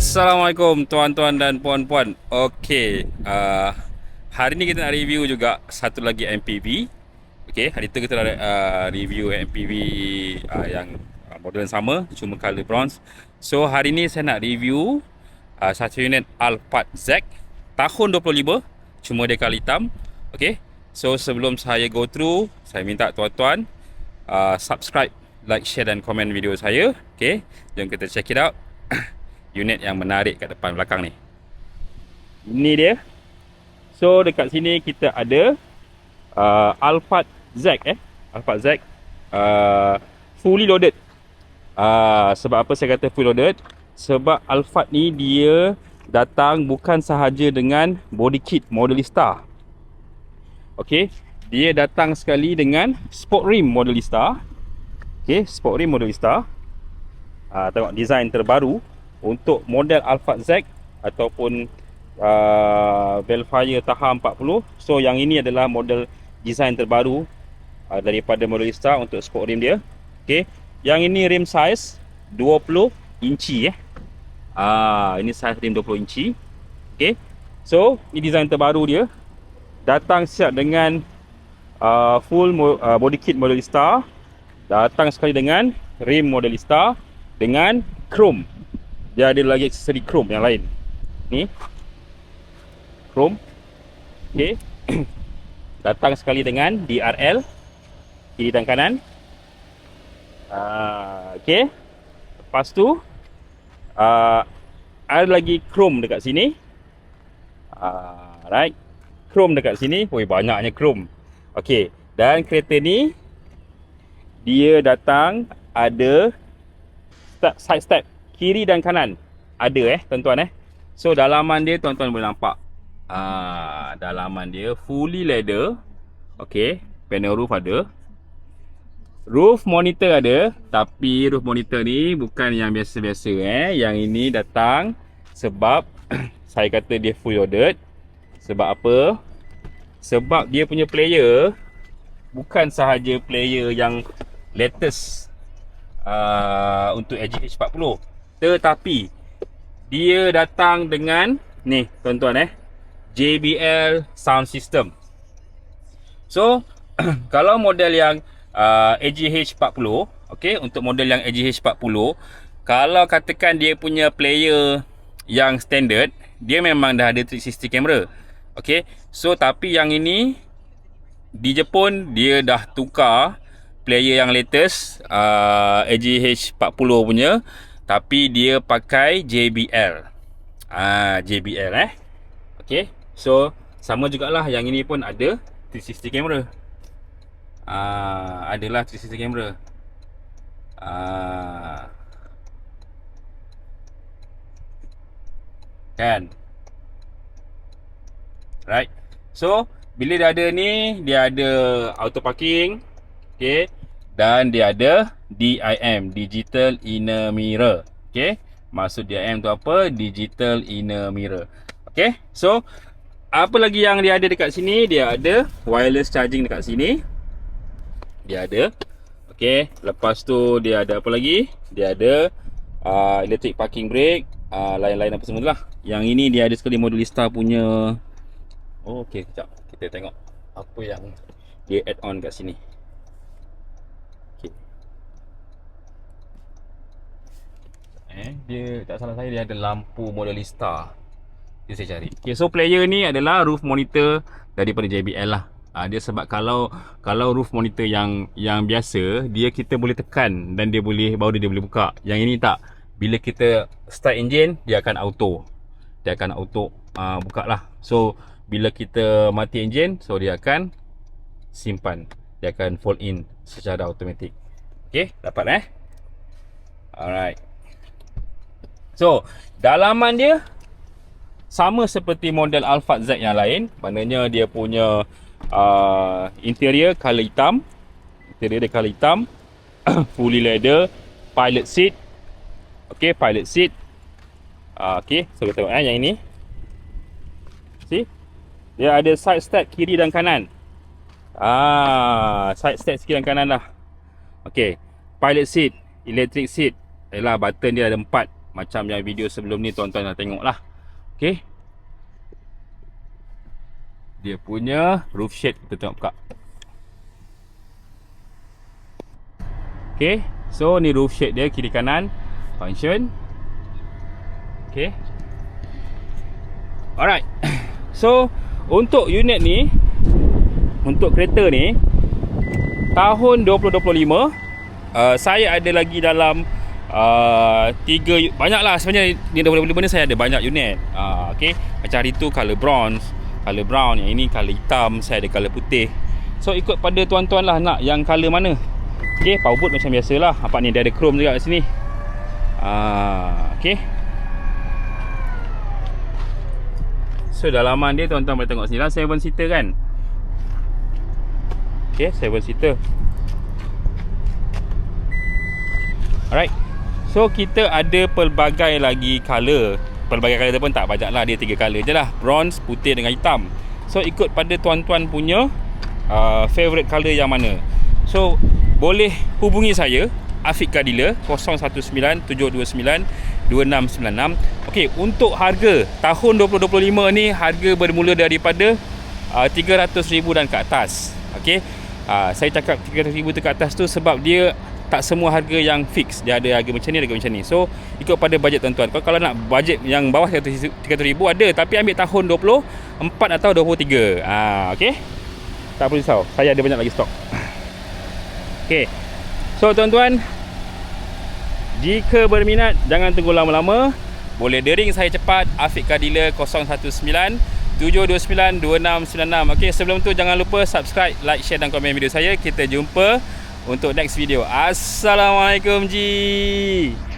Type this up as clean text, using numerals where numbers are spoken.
Assalamualaikum tuan-tuan dan puan-puan. Okey, hari ni kita nak review juga satu lagi MPV. Okey, hari tu kita review MPV yang model sama, cuma color bronze. So hari ni saya nak review satu unit Alphard Z tahun 25, cuma dia color hitam. Okey, so sebelum saya go through, saya minta tuan-tuan subscribe, like, share dan komen video saya. Okey, jom kita check it out. Unit yang menarik kat depan belakang ni. Ini dia. So dekat sini kita ada Alphard Z Alphard Z fully loaded. Sebab apa saya kata fully loaded? Sebab Alphard ni dia datang bukan sahaja dengan body kit Modelista. Okey, dia datang sekali dengan sport rim Modelista. Okey, sport rim Modelista. Tengok design terbaru untuk model Alphard Z ataupun Velfire Taha 40. So yang ini adalah model design terbaru daripada Modelista untuk sport rim dia. Okey, yang ini rim size 20 inci ini size rim 20 inci. Okey, so ini design terbaru dia. Datang siap dengan full body kit Modelista. Datang sekali dengan rim Modelista dengan chrome. Dia ada lagi aksesori chrome yang lain. Ni chrome. Okey. Datang sekali dengan DRL kiri dan kanan. Okey. Lepas tu ada lagi chrome dekat sini. Right. Chrome dekat sini. Oi, banyaknya chrome. Okey. Dan kereta ni dia datang ada side step kiri dan kanan. Ada tuan-tuan So dalaman dia tuan-tuan boleh nampak. Dalaman dia fully leather. Okey, panel roof ada. Roof monitor ada, tapi roof monitor ni bukan yang biasa-biasa Yang ini datang sebab saya kata dia full loaded. Sebab apa? Sebab dia punya player bukan sahaja player yang latest untuk AGH 40, tetapi dia datang dengan ni tuan-tuan JBL sound system. So kalau model yang AGH 40, okey, untuk model yang AGH 40, kalau katakan dia punya player yang standard, dia memang dah ada 360 camera. Okey, so tapi yang ini di Jepun dia dah tukar player yang latest AGH 40 punya, tapi dia pakai JBL. JBL Okey, so sama jugalah yang ini pun ada 360 camera. Adalah 360 camera. Kan? Right. So bila dia ada ni, dia ada auto parking. Okey, dan dia ada DIM, Digital Inner Mirror. Okey, maksud DIM tu apa? Digital Inner Mirror. Okey, so apa lagi yang dia ada dekat sini? Dia ada wireless charging dekat sini. Dia ada. Okey, lepas tu dia ada apa lagi? Dia ada electric parking brake, lain-lain apa semua lah. Yang ini dia ada sekali Modelista punya. Okey, kejap kita tengok apa yang dia add on kat sini. Dia tak salah saya, dia ada lampu Modelista. Dia saya cari. Okay, so player ni adalah roof monitor daripada JBL lah. Dia sebab kalau roof monitor yang biasa, dia kita boleh tekan dan dia boleh, baru dia boleh buka. Yang ini tak. Bila kita start engine, dia akan auto. Dia akan auto buka lah. So bila kita mati engine, so dia akan simpan. Dia akan fold in secara automatik. Okay, dapat Alright. So dalaman dia sama seperti model Alphard Z yang lain. Maknanya dia punya interior color hitam. Interior dia color hitam. Fully leather. Pilot seat. Okay, pilot seat. Okay, so kita tengok yang ini. See, dia ada side step kiri dan kanan. Side step kiri dan kanan lah. Okay, pilot seat, electric seat. Yalah, button dia ada 4. macam yang video sebelum ni tuan-tuan dah tengok lah. Okay, dia punya roof shade kita tengok buka. Okay, so ni roof shade dia kiri kanan function. Okay, alright. So untuk unit ni, untuk kereta ni tahun 2025, saya ada lagi dalam 3, banyak lah sebenarnya. Di 2025 ni saya ada banyak unit. Okay, macam hari tu colour bronze, colour brown, yang ini colour hitam, saya ada colour putih. So ikut pada tuan-tuan lah nak yang colour mana. Okay, power boot macam biasa lah. Nampak ni dia ada chrome juga kat sini. Okay, so dalaman dia tuan-tuan boleh tengok sini lah, 7 seater kan. Okay, 7 seater. Alright, so kita ada pelbagai lagi colour. Pelbagai colour tu pun tak banyak lah, dia 3 colour je lah, bronze, putih dengan hitam. So ikut pada tuan-tuan punya favourite colour yang mana. So boleh hubungi saya, Afiq Car Dealer, 019-729-2696. Okey, untuk harga tahun 2025 ni, harga bermula daripada 300,000 dan ke atas. Okey, saya cakap 300,000 tu ke atas tu sebab dia tak semua harga yang fix. Dia ada harga macam ni, harga macam ni. So ikut pada bajet tuan-tuan. Kalau nak bajet yang bawah 300,000 ada, tapi ambil tahun 24 atau 23. Okey, tak perlu risau, saya ada banyak lagi stok. Okey, so tuan-tuan, jika berminat jangan tunggu lama-lama, boleh dering saya cepat, Afiq Car Dealer, 019-729-2696. Okey, sebelum tu jangan lupa subscribe, like, share dan komen video saya. Kita jumpa untuk next video. Assalamualaikum ji.